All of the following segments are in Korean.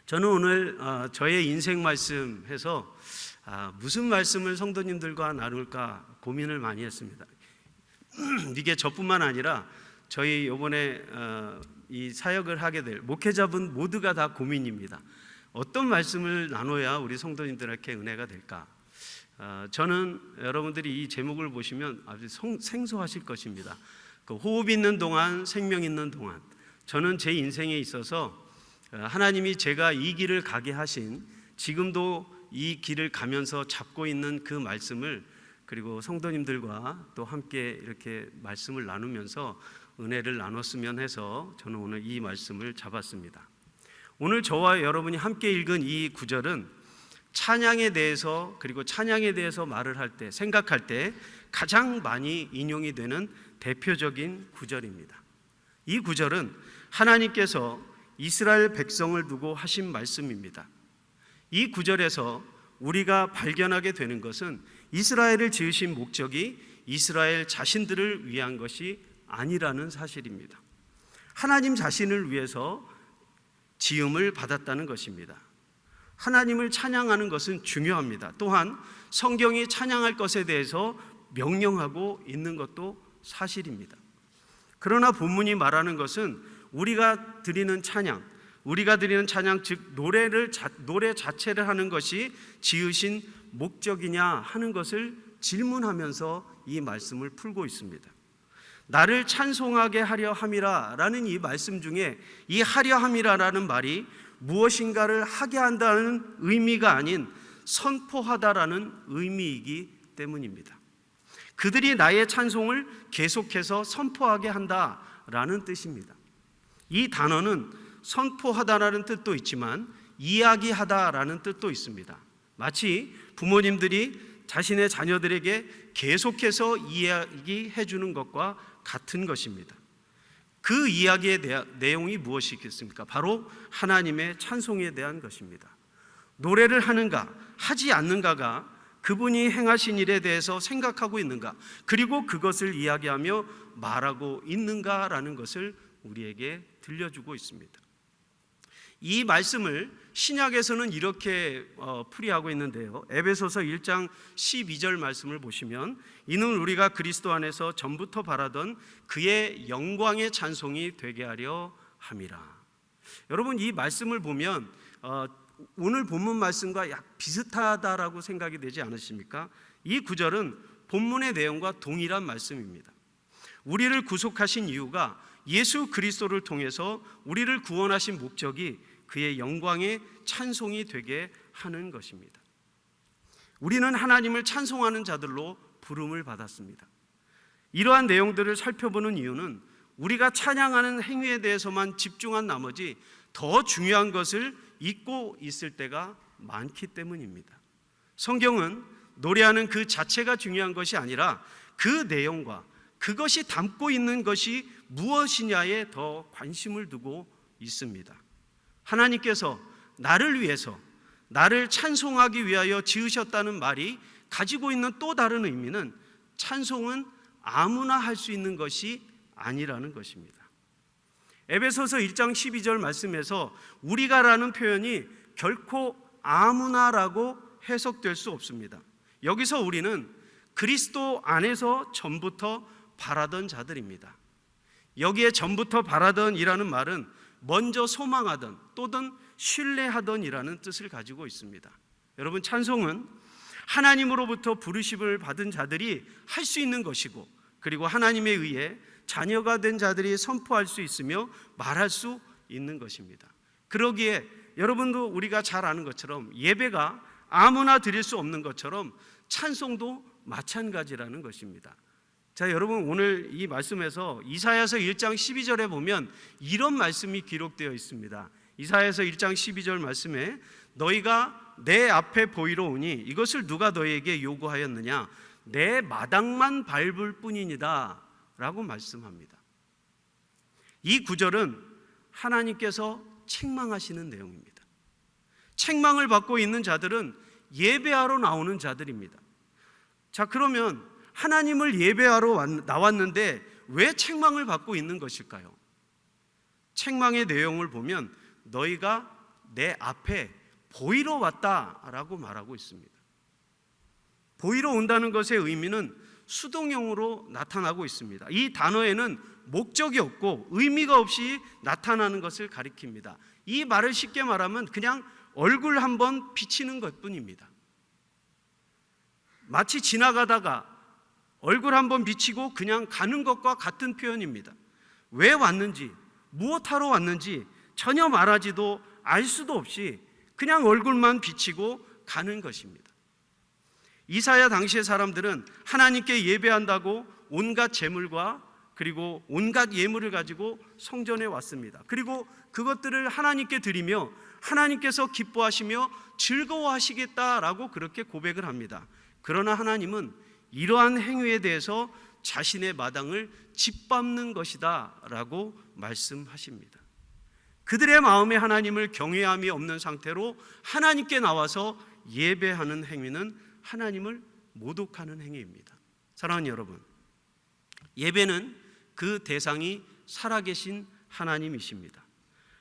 저는 오늘 저의 인생 말씀해서 무슨 말씀을 성도님들과 나눌까 고민을 많이 했습니다. 이게 저뿐만 아니라 저희 이번에 이 사역을 하게 될 목회자분 모두가 다 고민입니다. 어떤 말씀을 나눠야 우리 성도님들에게 은혜가 될까? 저는 여러분들이 이 제목을 보시면 아주 생소하실 것입니다. 그 호흡 있는 동안, 생명 있는 동안, 저는 제 인생에 있어서 하나님이 제가 이 길을 가게 하신, 지금도 이 길을 가면서 잡고 있는 그 말씀을, 그리고 성도님들과 또 함께 이렇게 말씀을 나누면서 은혜를 나눴으면 해서 저는 오늘 이 말씀을 잡았습니다. 오늘 저와 여러분이 함께 읽은 이 구절은 찬양에 대해서, 그리고 찬양에 대해서 말을 할 때, 생각할 때 가장 많이 인용이 되는 대표적인 구절입니다. 이 구절은 하나님께서 이스라엘 백성을 두고 하신 말씀입니다. 이 구절에서 우리가 발견하게 되는 것은 이스라엘을 지으신 목적이 이스라엘 자신들을 위한 것이 아니라는 사실입니다. 하나님 자신을 위해서 지음을 받았다는 것입니다. 하나님을 찬양하는 것은 중요합니다. 또한 성경이 찬양할 것에 대해서 명령하고 있는 것도 사실입니다. 그러나 본문이 말하는 것은 우리가 드리는 찬양, 즉 노래 자체를 하는 것이 지으신 목적이냐 하는 것을 질문하면서 이 말씀을 풀고 있습니다. 나를 찬송하게 하려 함이라 라는 이 말씀 중에 이 하려 함이라라는 말이 무엇인가를 하게 한다는 의미가 아닌 선포하다라는 의미이기 때문입니다. 그들이 나의 찬송을 계속해서 선포하게 한다라는 뜻입니다. 이 단어는 선포하다라는 뜻도 있지만 이야기하다라는 뜻도 있습니다. 마치 부모님들이 자신의 자녀들에게 계속해서 이야기해 주는 것과 같은 것입니다. 그 이야기의 내용이 무엇이겠습니까? 바로 하나님의 찬송에 대한 것입니다. 노래를 하는가, 하지 않는가가 그분이 행하신 일에 대해서 생각하고 있는가, 그리고 그것을 이야기하며 말하고 있는가라는 것을 우리에게 들려주고 있습니다. 이 말씀을 신약에서는 이렇게 풀이하고 있는데요, 에베소서 1장 12절 말씀을 보시면 이는 우리가 그리스도 안에서 전부터 바라던 그의 영광의 찬송이 되게 하려 함이라. 여러분, 이 말씀을 보면 오늘 본문 말씀과 약 비슷하다라고 생각이 되지 않으십니까? 이 구절은 본문의 내용과 동일한 말씀입니다. 우리를 구속하신 이유가 예수 그리스도를 통해서 우리를 구원하신 목적이 그의 영광의 찬송이 되게 하는 것입니다. 우리는 하나님을 찬송하는 자들로 부름을 받았습니다. 이러한 내용들을 살펴보는 이유는 우리가 찬양하는 행위에 대해서만 집중한 나머지 더 중요한 것을 잊고 있을 때가 많기 때문입니다. 성경은 노래하는 그 자체가 중요한 것이 아니라 그 내용과 그것이 담고 있는 것이 무엇이냐에 더 관심을 두고 있습니다. 하나님께서 나를 위해서, 나를 찬송하기 위하여 지으셨다는 말이 가지고 있는 또 다른 의미는 찬송은 아무나 할 수 있는 것이 아니라는 것입니다. 에베소서 1장 12절 말씀에서 우리가라는 표현이 결코 아무나라고 해석될 수 없습니다. 여기서 우리는 그리스도 안에서 전부터 바라던 자들입니다. 여기에 전부터 바라던 이라는 말은 먼저 소망하던 또는 신뢰하던 이라는 뜻을 가지고 있습니다. 여러분, 찬송은 하나님으로부터 부르심을 받은 자들이 할 수 있는 것이고, 그리고 하나님에 의해 자녀가 된 자들이 선포할 수 있으며 말할 수 있는 것입니다. 그러기에 여러분도 우리가 잘 아는 것처럼 예배가 아무나 드릴 수 없는 것처럼 찬송도 마찬가지라는 것입니다. 자, 여러분, 오늘 이 말씀에서 이사야서 1장 12절에 보면 이런 말씀이 기록되어 있습니다. 이사야서 1장 12절 말씀에 너희가 내 앞에 보이러 오니 이것을 누가 너희에게 요구하였느냐, 내 마당만 밟을 뿐이니다 라고 말씀합니다. 이 구절은 하나님께서 책망하시는 내용입니다. 책망을 받고 있는 자들은 예배하러 나오는 자들입니다. 자, 그러면 하나님을 예배하러 나왔는데 왜 책망을 받고 있는 것일까요? 책망의 내용을 보면 너희가 내 앞에 보이러 왔다라고 말하고 있습니다. 보이러 온다는 것의 의미는 수동형으로 나타나고 있습니다. 이 단어에는 목적이 없고 의미가 없이 나타나는 것을 가리킵니다. 이 말을 쉽게 말하면 그냥 얼굴 한번 비치는 것뿐입니다. 마치 지나가다가 얼굴 한번 비치고 그냥 가는 것과 같은 표현입니다. 왜 왔는지, 무엇하러 왔는지 전혀 말하지도 알 수도 없이 그냥 얼굴만 비치고 가는 것입니다. 이사야 당시의 사람들은 하나님께 예배한다고 온갖 제물과 그리고 온갖 예물을 가지고 성전에 왔습니다. 그리고 그것들을 하나님께 드리며 하나님께서 기뻐하시며 즐거워하시겠다라고 그렇게 고백을 합니다. 그러나 하나님은 이러한 행위에 대해서 자신의 마당을 짓밟는 것이다 라고 말씀하십니다. 그들의 마음에 하나님을 경외함이 없는 상태로 하나님께 나와서 예배하는 행위는 하나님을 모독하는 행위입니다. 사랑하는 여러분, 예배는 그 대상이 살아계신 하나님이십니다.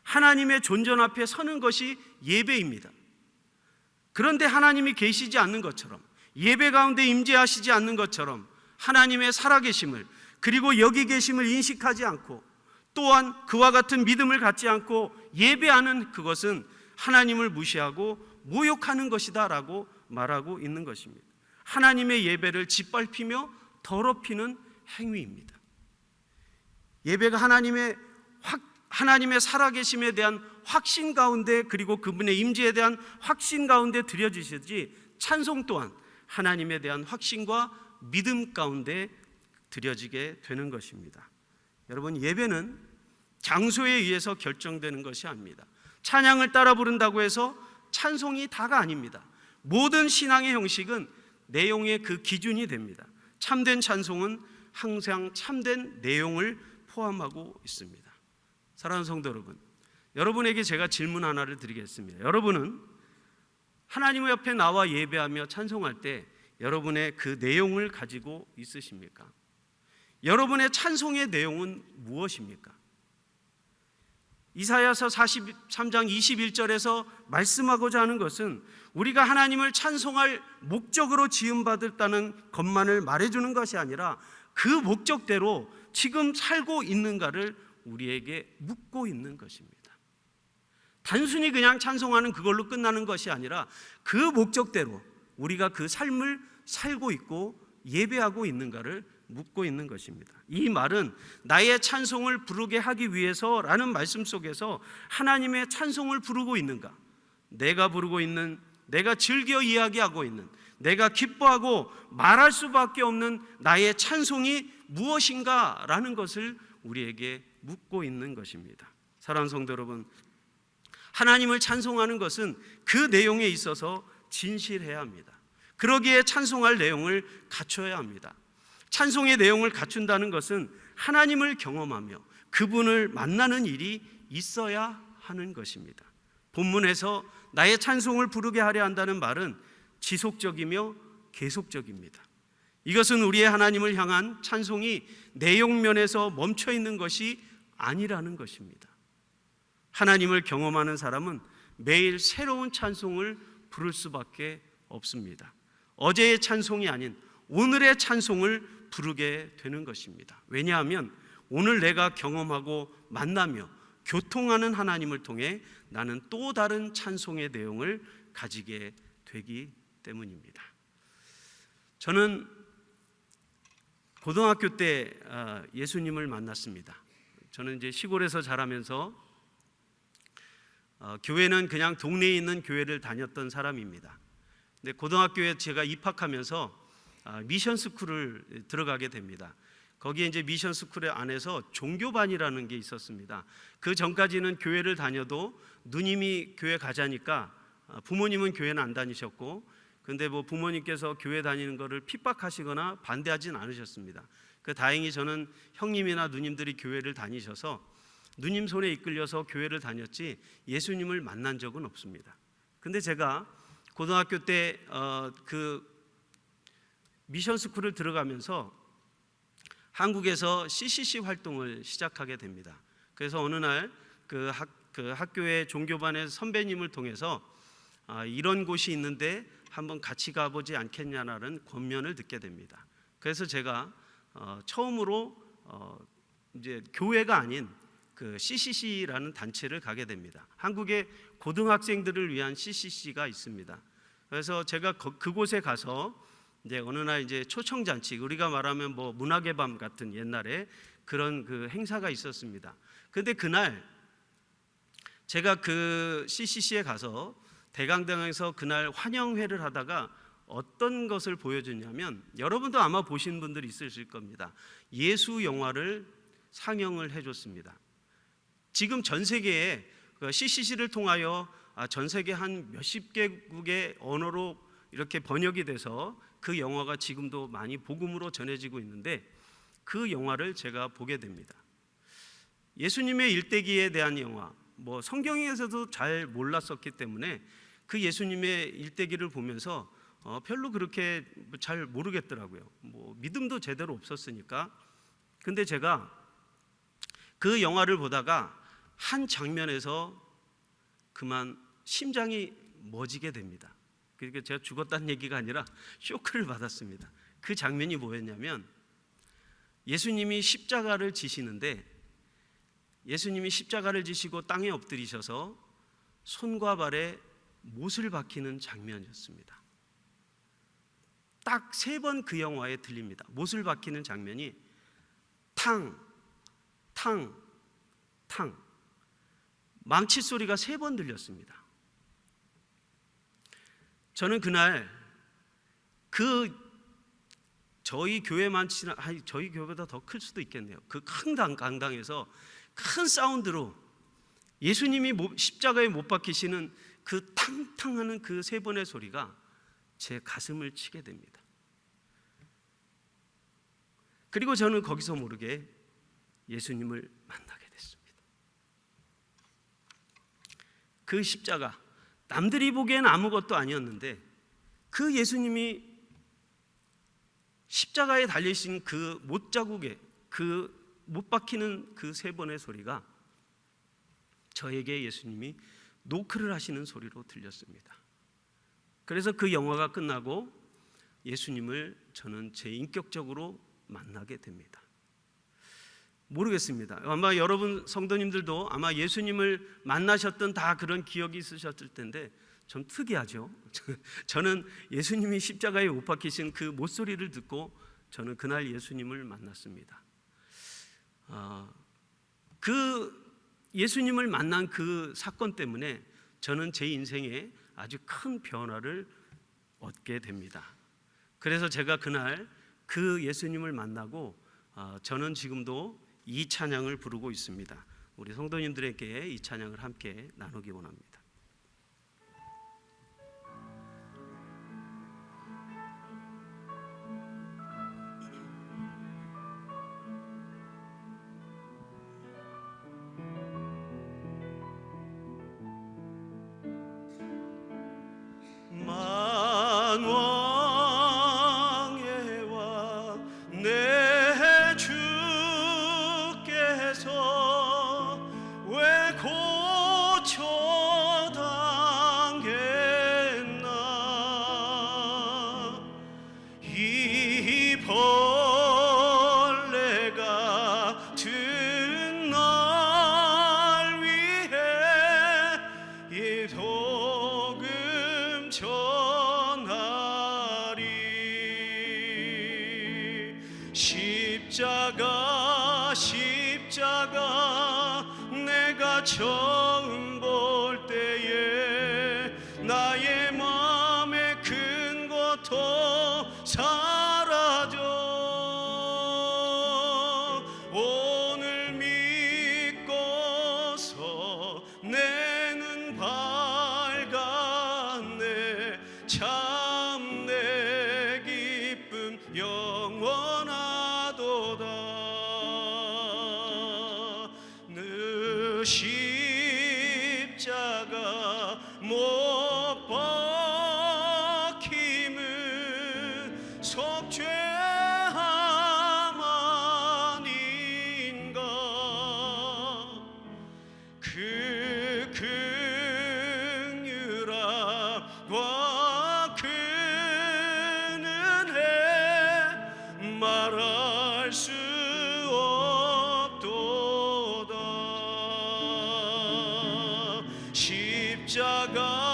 하나님의 존전 앞에 서는 것이 예배입니다. 그런데 하나님이 계시지 않는 것처럼, 예배 가운데 임재하시지 않는 것처럼 하나님의 살아계심을, 그리고 여기 계심을 인식하지 않고 또한 그와 같은 믿음을 갖지 않고 예배하는 그것은 하나님을 무시하고 모욕하는 것이다 라고 말하고 있는 것입니다. 하나님의 예배를 짓밟히며 더럽히는 행위입니다. 예배가 하나님의 살아계심에 대한 확신 가운데, 그리고 그분의 임재에 대한 확신 가운데 드려지시지, 찬송 또한 하나님에 대한 확신과 믿음 가운데 드려지게 되는 것입니다. 여러분, 예배는 장소에 의해서 결정되는 것이 아닙니다. 찬양을 따라 부른다고 해서 찬송이 다가 아닙니다. 모든 신앙의 형식은 내용의 그 기준이 됩니다. 참된 찬송은 항상 참된 내용을 포함하고 있습니다. 사랑하는 성도 여러분, 여러분에게 제가 질문 하나를 드리겠습니다. 여러분은 하나님 옆에 나와 예배하며 찬송할 때 여러분의 그 내용을 가지고 있으십니까? 여러분의 찬송의 내용은 무엇입니까? 이사야서 43장 21절에서 말씀하고자 하는 것은 우리가 하나님을 찬송할 목적으로 지음받았다는 것만을 말해주는 것이 아니라 그 목적대로 지금 살고 있는가를 우리에게 묻고 있는 것입니다. 단순히 그냥 찬송하는 그걸로 끝나는 것이 아니라 그 목적대로 우리가 그 삶을 살고 있고 예배하고 있는가를 묻고 있는 것입니다. 이 말은 나의 찬송을 부르게 하기 위해서라는 말씀 속에서 하나님의 찬송을 부르고 있는가, 내가 부르고 있는, 내가 즐겨 이야기하고 있는, 내가 기뻐하고 말할 수밖에 없는 나의 찬송이 무엇인가라는 것을 우리에게 묻고 있는 것입니다. 사랑하는 성도 여러분, 하나님을 찬송하는 것은 그 내용에 있어서 진실해야 합니다. 그러기에 찬송할 내용을 갖춰야 합니다. 찬송의 내용을 갖춘다는 것은 하나님을 경험하며 그분을 만나는 일이 있어야 하는 것입니다. 본문에서 나의 찬송을 부르게 하려 한다는 말은 지속적이며 계속적입니다. 이것은 우리의 하나님을 향한 찬송이 내용면에서 멈춰 있는 것이 아니라는 것입니다. 하나님을 경험하는 사람은 매일 새로운 찬송을 부를 수밖에 없습니다. 어제의 찬송이 아닌 오늘의 찬송을 부르게 되는 것입니다. 왜냐하면 오늘 내가 경험하고 만나며 교통하는 하나님을 통해 나는 또 다른 찬송의 내용을 가지게 되기 때문입니다. 저는 고등학교 때 예수님을 만났습니다. 저는 이제 시골에서 자라면서 교회는 그냥 동네에 있는 교회를 다녔던 사람입니다. 근데 고등학교에 제가 입학하면서 미션 스쿨을 들어가게 됩니다. 거기에 이제 미션 스쿨 안에서 종교반이라는 게 있었습니다. 그 전까지는 교회를 다녀도 누님이 교회 가자니까 부모님은 교회는 안 다니셨고, 근데 뭐 부모님께서 교회 다니는 거를 핍박하시거나 반대하진 않으셨습니다. 다행히 저는 형님이나 누님들이 교회를 다니셔서 누님 손에 이끌려서 교회를 다녔지 예수님을 만난 적은 없습니다. 근데 제가 고등학교 때 그 미션 스쿨을 들어가면서 한국에서 CCC 활동을 시작하게 됩니다. 그래서 어느 날 그 그 학교의 종교반의 선배님을 통해서 이런 곳이 있는데 한번 같이 가보지 않겠냐라는 권면을 듣게 됩니다. 그래서 제가 처음으로 이제 교회가 아닌 그 CCC라는 단체를 가게 됩니다. 한국의 고등학생들을 위한 CCC가 있습니다. 그래서 제가 그곳에 가서 이제 어느 날 이제 초청잔치, 우리가 말하면 뭐 문학의 밤 같은 옛날에 그런 그 행사가 있었습니다. 근데 그날 제가 그 CCC에 가서 대강당에서 그날 환영회를 하다가 어떤 것을 보여줬냐면, 여러분도 아마 보신 분들이 있으실 겁니다. 예수 영화를 상영을 해줬습니다. 지금 전 세계에 CCC를 통하여 전 세계 한 몇십 개국의 언어로 이렇게 번역이 돼서 그 영화가 지금도 많이 복음으로 전해지고 있는데, 그 영화를 제가 보게 됩니다. 예수님의 일대기에 대한 영화, 뭐 성경에서도 잘 몰랐었기 때문에 그 예수님의 일대기를 보면서 별로 그렇게 잘 모르겠더라고요. 뭐 믿음도 제대로 없었으니까. 근데 제가 그 영화를 보다가 한 장면에서 그만 심장이 멎게 됩니다. 그러니까 제가 죽었다는 얘기가 아니라 쇼크를 받았습니다. 그 장면이 뭐였냐면, 예수님이 십자가를 지시는데, 예수님이 십자가를 지시고 땅에 엎드리셔서 손과 발에 못을 박히는 장면이었습니다. 딱 3번 그 영화에 들립니다. 못을 박히는 장면이 탕, 탕, 탕, 망치 소리가 3번 들렸습니다. 저는 그날 저희 교회만치나, 저희 교회보다 더 클 수도 있겠네요. 그 큰 강당에서 큰 사운드로 예수님이 십자가에 못 박히시는 그 탕탕하는 그 3번의 소리가 제 가슴을 치게 됩니다. 그리고 저는 거기서 모르게 예수님을 만나게 됐습니다. 그 십자가, 남들이 보기엔 아무것도 아니었는데 그 예수님이 십자가에 달리신 그 못자국에, 그 못 박히는 그 3번의 소리가 저에게 예수님이 노크를 하시는 소리로 들렸습니다. 그래서 그 영화가 끝나고 예수님을 저는 제 인격적으로 만나게 됩니다. 모르겠습니다. 아마 여러분 성도님들도 아마 예수님을 만나셨던 다 그런 기억이 있으셨을 텐데 좀 특이하죠. 저는 예수님이 십자가에 못 박히신 그 못소리를 듣고 저는 그날 예수님을 만났습니다. 그 예수님을 만난 그 사건 때문에 저는 제 인생에 아주 큰 변화를 얻게 됩니다. 그래서 제가 그날 그 예수님을 만나고 저는 지금도 이 찬양을 부르고 있습니다. 우리 성도님들에게 이 찬양을 함께 나누기 원합니다. 십자가 내가 처음 볼 때에 나의 마음의 큰 고통 사라져 오늘 믿고서 내 눈 밝았네 참 내 기쁨 영원하도다 십자가 못 박힘은 속죄함 아닌가 그 그는 해 말할 수 없도다. 십자가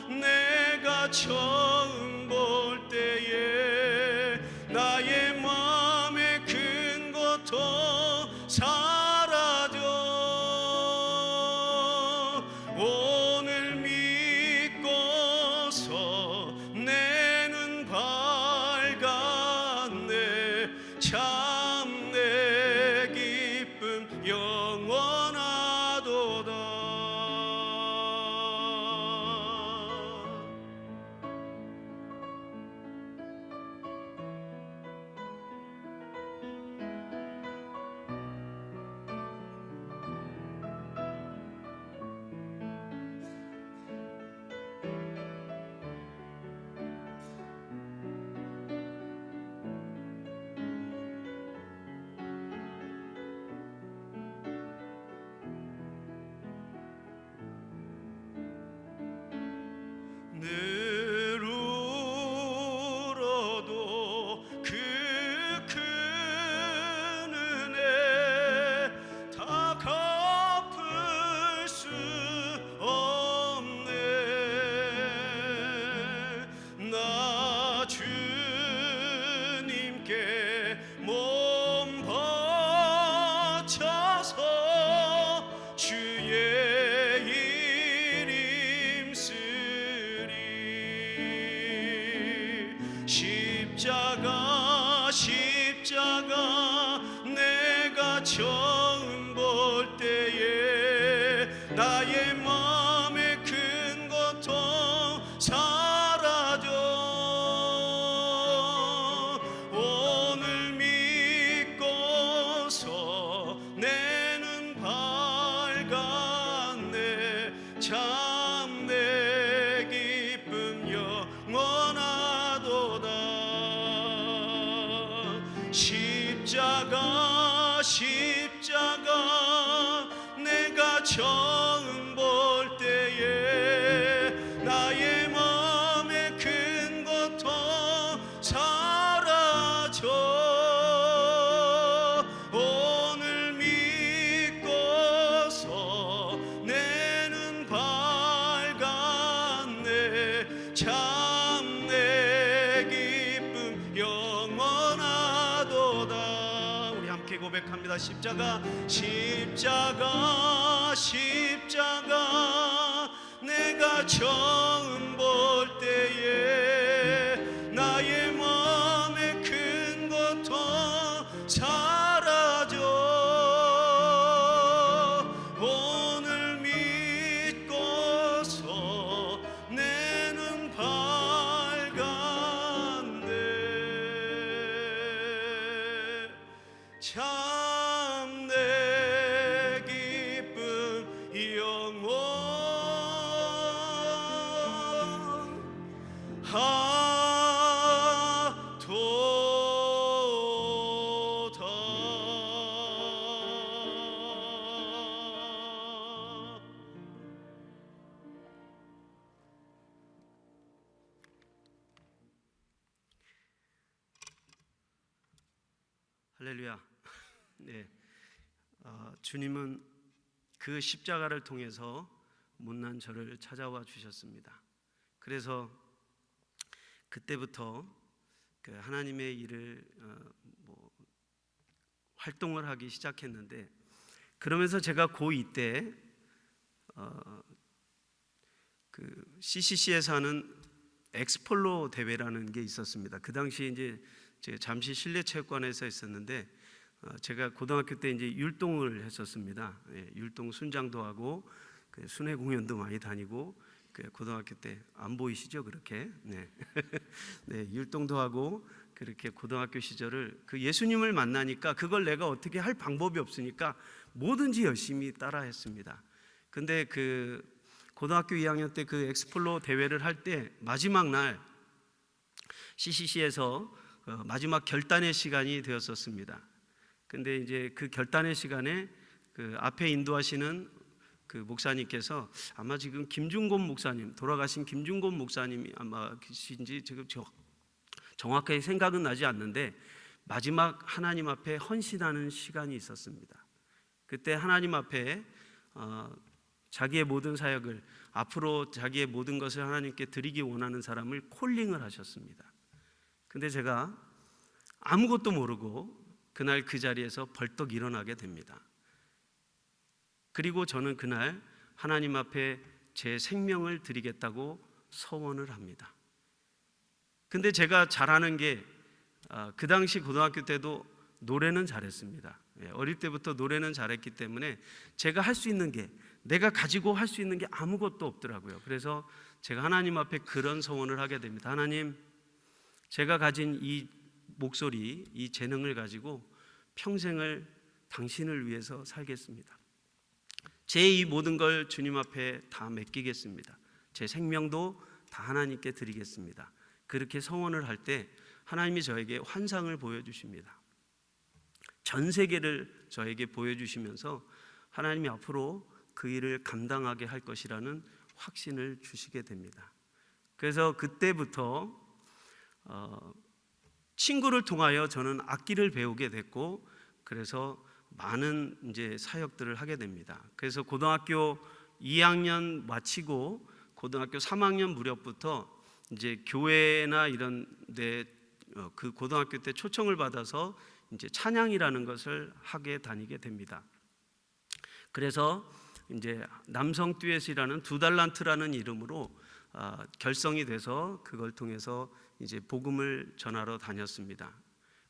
내가 처음 볼 때에 나의 마음의 큰 것도 사라져 오늘 믿고서 내 눈 밝았네. 참 내 기쁨 영원하도다. 늘 울어도 그 큰 은혜 다 갚을 수 없네. 나 주님께 몸 바쳐서 주의 일 힘쓰리. 십자가 내가 처음 볼 때에 나의 마음의 큰 것도 사라져 오늘 믿고서 내 눈 밝았네. 참 내 기쁨 영원하도다. 십자가 내가 처음 볼 때에 나의 마음의 큰 것도 사라져 오늘 믿고서 내 눈 밝았네. 참 내 기쁨 영원하도다. 우리 함께 고백합니다. 십자가 내가 처음 볼 때에 나의 마음의 큰 것도 사라져 오늘 믿고서 내 눈 밝았네. 참 내 기쁨 영원하도다. 할렐루야. 네, 주님은 그 십자가를 통해서 못난 저를 찾아와 주셨습니다. 그래서 그때부터 그 하나님의 일을 활동을 하기 시작했는데, 그러면서 제가 고2 때 그 CCC에서 하는 엑스폴로 대회라는 게 있었습니다. 그 당시 이제 제가 잠시 실내체육관에서 했었는데 제가 고등학교 때 이제 율동을 했었습니다. 율동 순장도 하고 순회 공연도 많이 다니고 고등학교 때 안 보이시죠? 그렇게 네. 네, 율동도 하고 그렇게 고등학교 시절을 예수님을 만나니까 그걸 내가 어떻게 할 방법이 없으니까 뭐든지 열심히 따라했습니다. 근데 고등학교 2학년 때 엑스폴로 대회를 할 때 마지막 날 CCC에서 마지막 결단의 시간이 되었었습니다. 근데 이제 결단의 시간에 앞에 인도하시는 그 목사님께서 아마 지금 김중곤 목사님, 돌아가신 김중곤 목사님이 아마 계신지 지금 정확하게 생각은 나지 않는데 마지막 하나님 앞에 헌신하는 시간이 있었습니다. 그때 하나님 앞에 자기의 모든 사역을, 앞으로 자기의 모든 것을 하나님께 드리기 원하는 사람을 콜링을 하셨습니다. 근데 제가 아무것도 모르고 그날 그 자리에서 벌떡 일어나게 됩니다. 그리고 저는 그날 하나님 앞에 제 생명을 드리겠다고 서원을 합니다. 근데 제가 잘하는 게 그 당시 고등학교 때도 노래는 잘했습니다. 어릴 때부터 노래는 잘했기 때문에 제가 할 수 있는 게, 내가 가지고 할 수 있는 게 아무것도 없더라고요. 그래서 제가 하나님 앞에 그런 서원을 하게 됩니다. 하나님, 제가 가진 이 목소리, 이 재능을 가지고 평생을 당신을 위해서 살겠습니다. 제 이 모든 걸 주님 앞에 다 맡기겠습니다. 제 생명도 다 하나님께 드리겠습니다. 그렇게 서원을 할 때 하나님이 저에게 환상을 보여주십니다. 전 세계를 저에게 보여주시면서 하나님이 앞으로 그 일을 감당하게 할 것이라는 확신을 주시게 됩니다. 그래서 그때부터 친구를 통하여 저는 악기를 배우게 됐고, 그래서 많은 이제 사역들을 하게 됩니다. 그래서 고등학교 2학년 마치고 고등학교 3학년 무렵부터 이제 교회나 이런 데 그 고등학교 때 초청을 받아서 이제 찬양이라는 것을 하게 다니게 됩니다. 그래서 이제 남성 듀엣이라는 두 달란트라는 이름으로 결성이 돼서 그걸 통해서 이제 복음을 전하러 다녔습니다.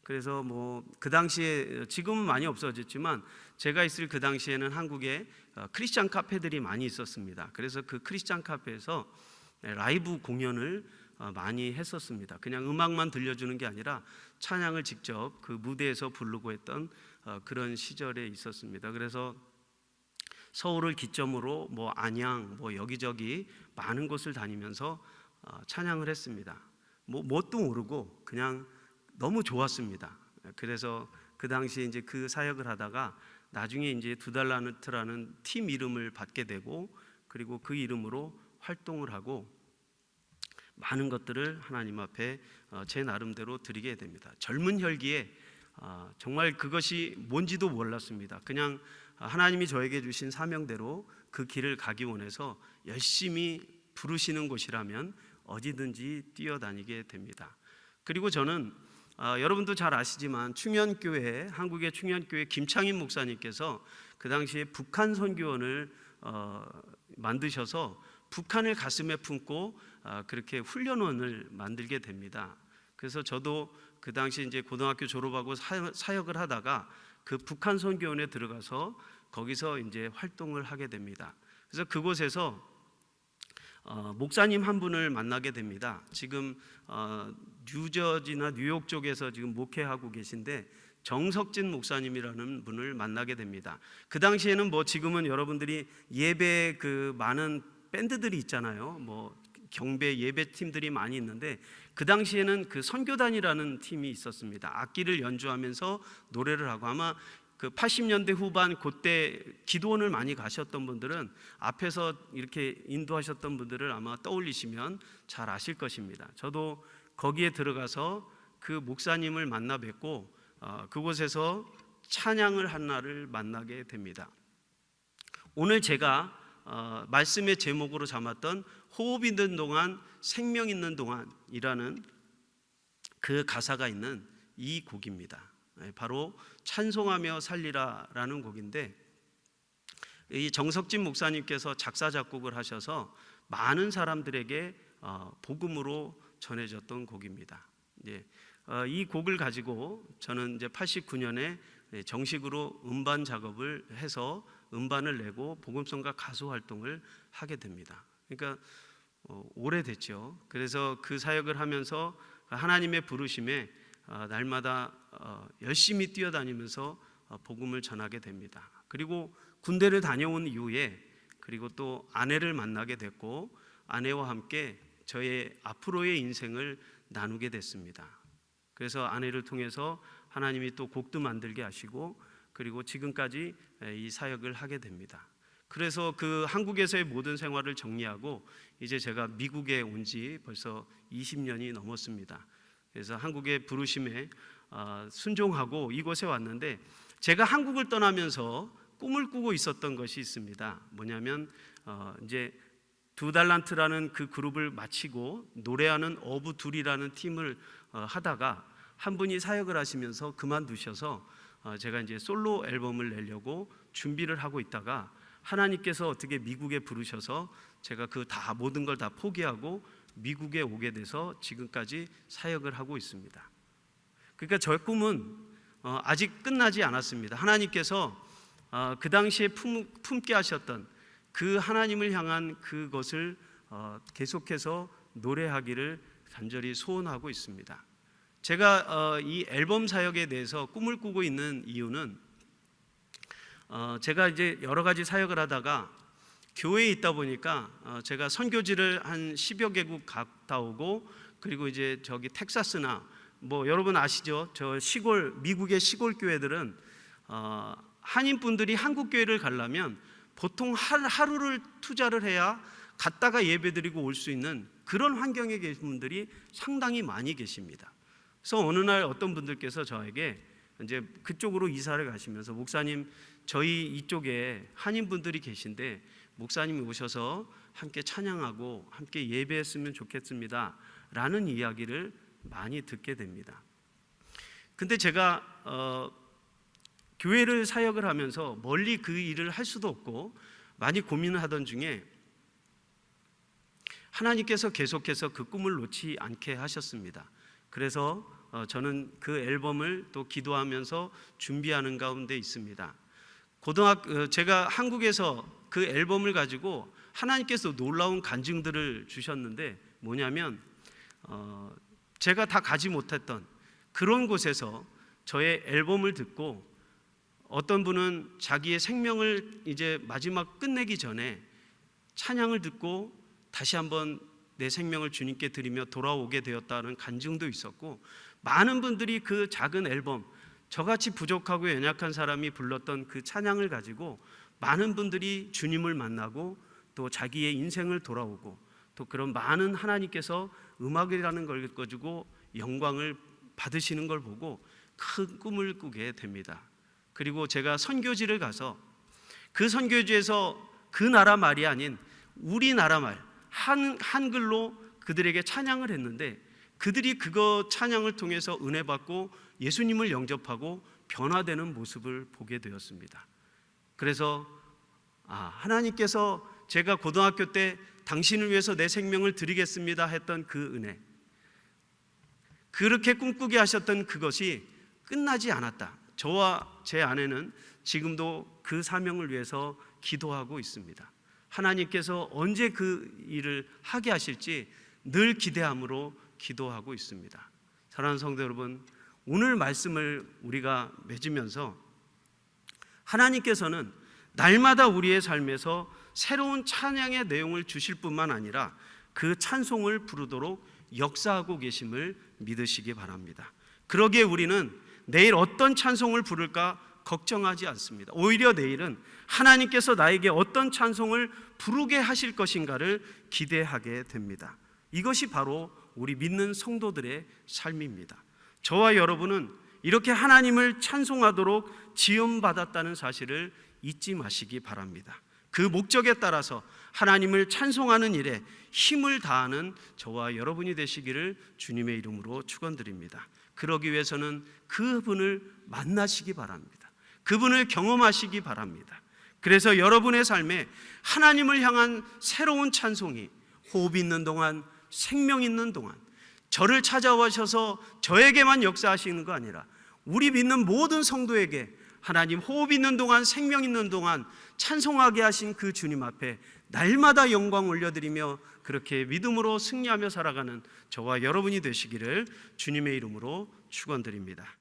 그래서 뭐 그 당시에, 지금은 많이 없어졌지만 제가 있을 그 당시에는 한국에 크리스찬 카페들이 많이 있었습니다. 그래서 그 크리스찬 카페에서 라이브 공연을 많이 했었습니다. 그냥 음악만 들려주는 게 아니라 찬양을 직접 그 무대에서 부르고 했던 그런 시절에 있었습니다. 그래서 서울을 기점으로 뭐 안양, 뭐 여기저기 많은 곳을 다니면서 찬양을 했습니다. 뭣도 모르고 그냥 너무 좋았습니다. 그래서 그 당시에 이제 그 사역을 하다가 나중에 이제 두 달란트라는 팀 이름을 받게 되고, 그리고 그 이름으로 활동을 하고 많은 것들을 하나님 앞에 제 나름대로 드리게 됩니다. 젊은 혈기에 정말 그것이 뭔지도 몰랐습니다. 그냥 하나님이 저에게 주신 사명대로 그 길을 가기 원해서 열심히 부르시는 곳이라면 어디든지 뛰어다니게 됩니다. 그리고 저는 여러분도 잘 아시지만 충현교회, 한국의 충현교회 김창인 목사님께서 그 당시에 북한 선교원을 만드셔서 북한을 가슴에 품고 그렇게 훈련원을 만들게 됩니다. 그래서 저도 그 당시 이제 고등학교 졸업하고 사역을 하다가 그 북한 선교원에 들어가서 거기서 이제 활동을 하게 됩니다. 그래서 그곳에서 목사님 한 분을 만나게 됩니다. 지금 뉴저지나 뉴욕 쪽에서 지금 목회하고 계신데 정석진 목사님이라는 분을 만나게 됩니다. 그 당시에는 뭐 지금은 여러분들이 예배 그 많은 밴드들이 있잖아요. 뭐 경배 예배 팀들이 많이 있는데 그 당시에는 그 선교단이라는 팀이 있었습니다. 악기를 연주하면서 노래를 하고, 아마 그 80년대 후반 그때 기도원을 많이 가셨던 분들은 앞에서 이렇게 인도하셨던 분들을 아마 떠올리시면 잘 아실 것입니다. 저도 거기에 들어가서 그 목사님을 만나 뵙고 그곳에서 찬양을 한 날을 만나게 됩니다. 오늘 제가 말씀의 제목으로 삼았던 호흡 있는 동안 생명 있는 동안이라는 그 가사가 있는 이 곡입니다. 바로 찬송하며 살리라라는 곡인데, 이 정석진 목사님께서 작사 작곡을 하셔서 많은 사람들에게 복음으로 전해졌던 곡입니다. 이 곡을 가지고 저는 이제 89년에 정식으로 음반 작업을 해서 음반을 내고 복음성가 가수 활동을 하게 됩니다. 그러니까 오래됐죠. 그래서 그 사역을 하면서 하나님의 부르심에 날마다 열심히 뛰어다니면서 복음을 전하게 됩니다. 그리고 군대를 다녀온 이후에 그리고 또 아내를 만나게 됐고, 아내와 함께 저의 앞으로의 인생을 나누게 됐습니다. 그래서 아내를 통해서 하나님이 또 곡도 만들게 하시고, 그리고 지금까지 이 사역을 하게 됩니다. 그래서 그 한국에서의 모든 생활을 정리하고 이제 제가 미국에 온 지 벌써 20년이 넘었습니다. 그래서 한국의 부르심에 순종하고 이곳에 왔는데, 제가 한국을 떠나면서 꿈을 꾸고 있었던 것이 있습니다. 뭐냐면 이제 두 달란트라는 그 그룹을 마치고 노래하는 어부 둘이라는 팀을 하다가 한 분이 사역을 하시면서 그만두셔서 제가 이제 솔로 앨범을 내려고 준비를 하고 있다가 하나님께서 어떻게 미국에 부르셔서 제가 그 다 모든 걸 다 포기하고 미국에 오게 돼서 지금까지 사역을 하고 있습니다. 그러니까 저의 꿈은 아직 끝나지 않았습니다. 하나님께서 그 당시에 품게 하셨던 그 하나님을 향한 그것을 계속해서 노래하기를 간절히 소원하고 있습니다. 제가 이 앨범 사역에 대해서 꿈을 꾸고 있는 이유는 제가 이제 여러 가지 사역을 하다가 교회에 있다 보니까 제가 선교지를 한 10여 개국 갔다 오고, 그리고 이제 저기 텍사스나 뭐 여러분 아시죠? 저 시골 미국의 시골 교회들은 한인 분들이 한국 교회를 가려면 보통 하루를 투자를 해야 갔다가 예배드리고 올 수 있는 그런 환경에 계신 분들이 상당히 많이 계십니다. 그래서 어느 날 어떤 분들께서 저에게 이제 그쪽으로 이사를 가시면서, 목사님 저희 이쪽에 한인 분들이 계신데 목사님이 오셔서 함께 찬양하고 함께 예배했으면 좋겠습니다 라는 이야기를 많이 듣게 됩니다. 근데 제가 교회를 사역을 하면서 멀리 그 일을 할 수도 없고 많이 고민을 하던 중에 하나님께서 계속해서 그 꿈을 놓지 않게 하셨습니다. 그래서 저는 그 앨범을 또 기도하면서 준비하는 가운데 있습니다. 제가 한국에서 그 앨범을 가지고 하나님께서 놀라운 간증들을 주셨는데, 뭐냐면 제가 다 가지 못했던 그런 곳에서 저의 앨범을 듣고 어떤 분은 자기의 생명을 이제 마지막 끝내기 전에 찬양을 듣고 다시 한번 내 생명을 주님께 드리며 돌아오게 되었다는 간증도 있었고, 많은 분들이 그 작은 앨범, 저같이 부족하고 연약한 사람이 불렀던 그 찬양을 가지고 많은 분들이 주님을 만나고 또 자기의 인생을 돌아오고, 또 그런 많은 하나님께서 음악이라는 걸 가지고 영광을 받으시는 걸 보고 큰 꿈을 꾸게 됩니다. 그리고 제가 선교지를 가서 그 선교지에서 그 나라 말이 아닌 우리나라 말 한글로 그들에게 찬양을 했는데, 그들이 그거 찬양을 통해서 은혜 받고 예수님을 영접하고 변화되는 모습을 보게 되었습니다. 그래서 하나님께서 제가 고등학교 때 당신을 위해서 내 생명을 드리겠습니다 했던 그 은혜, 그렇게 꿈꾸게 하셨던 그것이 끝나지 않았다. 저와 제 아내는 지금도 그 사명을 위해서 기도하고 있습니다. 하나님께서 언제 그 일을 하게 하실지 늘 기대함으로 기도하고 있습니다. 사랑하는 성도 여러분, 오늘 말씀을 우리가 맺으면서 하나님께서는 날마다 우리의 삶에서 새로운 찬양의 내용을 주실 뿐만 아니라 그 찬송을 부르도록 역사하고 계심을 믿으시기 바랍니다. 그러기에 우리는 내일 어떤 찬송을 부를까 걱정하지 않습니다. 오히려 내일은 하나님께서 나에게 어떤 찬송을 부르게 하실 것인가를 기대하게 됩니다. 이것이 바로 우리 믿는 성도들의 삶입니다. 저와 여러분은 이렇게 하나님을 찬송하도록 지음받았다는 사실을 잊지 마시기 바랍니다. 그 목적에 따라서 하나님을 찬송하는 일에 힘을 다하는 저와 여러분이 되시기를 주님의 이름으로 축원드립니다. 그러기 위해서는 그분을 만나시기 바랍니다. 그분을 경험하시기 바랍니다. 그래서 여러분의 삶에 하나님을 향한 새로운 찬송이 호흡 있는 동안, 생명 있는 동안 저를 찾아오셔서 저에게만 역사하시는 거 아니라 우리 믿는 모든 성도에게 하나님 호흡 있는 동안, 생명 있는 동안 찬송하게 하신 그 주님 앞에 날마다 영광 올려드리며 그렇게 믿음으로 승리하며 살아가는 저와 여러분이 되시기를 주님의 이름으로 축원드립니다.